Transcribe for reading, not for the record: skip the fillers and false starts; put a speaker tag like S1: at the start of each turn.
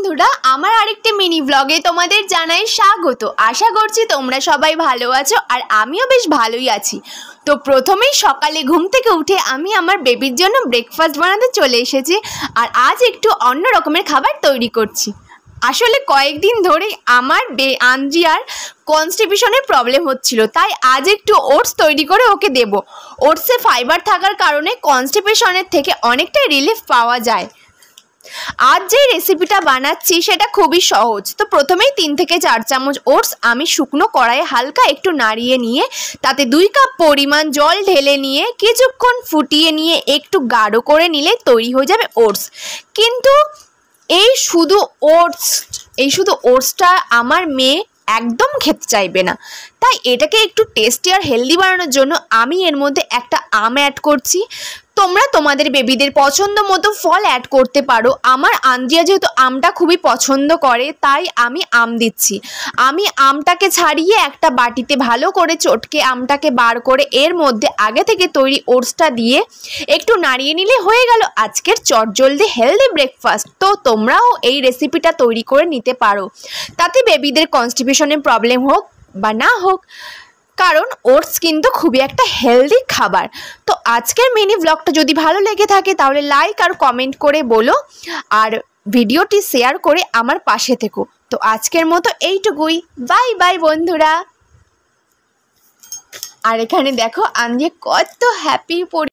S1: বন্ধুরা, আমার আরেকটি মিনি ব্লগে তোমাদের জানাই স্বাগত। আশা করছি তোমরা সবাই ভালো আছো আর আমিও বেশ ভালোই আছি। তো প্রথমেই সকালে ঘুম থেকে উঠে আমি আমার বেবির জন্য ব্রেকফাস্ট বানাতে চলে এসেছি। আর আজ একটু অন্য রকমের খাবার তৈরি করছি। আসলে কয়েকদিন ধরেই আমার আঞ্জিয়ার কনস্টিপেশনের প্রবলেম হচ্ছিল, তাই আজ একটু ওটস তৈরি করে ওকে দেব। ওটসে ফাইবার থাকার কারণে কনস্টিপেশনের থেকে অনেকটাই রিলিফ পাওয়া যায়। আজ যে রেসিপিটা বানাচ্ছি সেটা খুবই সহজ। তো প্রথমেই 3 থেকে 4 চামচ ওটস আমি শুকনো কড়াইয়ে হালকা একটু নাড়িয়ে নিয়ে তাতে 2 কাপ পরিমাণ জল ঢেলে নিয়ে কিছুক্ষণ ফুটিয়ে নিয়ে একটু গাঢ় করে নিলে তৈরি হয়ে যাবে ওটস। কিন্তু এই শুধু ওটসটা আমার মেয়ে একদম খেতে চাইবে না, তাই এটাকে একটু টেস্টি আর হেলদি বানানোর জন্য আমি এর মধ্যে একটা আম অ্যাড করছি। তোমরা তোমাদের বেবিদের পছন্দ মতো ফল অ্যাড করতে পারো। আমার আঞ্জিয়া যেহেতু আমটা খুবই পছন্দ করে, তাই আমি আম দিচ্ছি। আমি আমটাকে ছাড়িয়ে একটা বাটিতে ভালো করে চটকে আমটাকে বার করে এর মধ্যে আগে থেকে তৈরি ওটসটা দিয়ে একটু নাড়িয়ে নিলে হয়ে গেল আজকের চটজলদি হেলদি ব্রেকফাস্ট। তো তোমরাও এই রেসিপিটা তৈরি করে নিতে পারো, তাতে বেবিদের কনস্টিপেশনের প্রবলেম হোক বা না হোক, কারণ ওটস কিন্তু খুবই একটা হেলদি খাবার। তো আজকের মিনি ব্লগটা যদি ভালো লেগে থাকে তাহলে লাইক আর কমেন্ট করে বলো, আর ভিডিওটি শেয়ার করে আমার পাশে থেকো। তো আজকের মতো এইটুকুই, বাই বাই বন্ধুরা। আর এখানে দেখো আঞ্জিয়া কত হ্যাপি।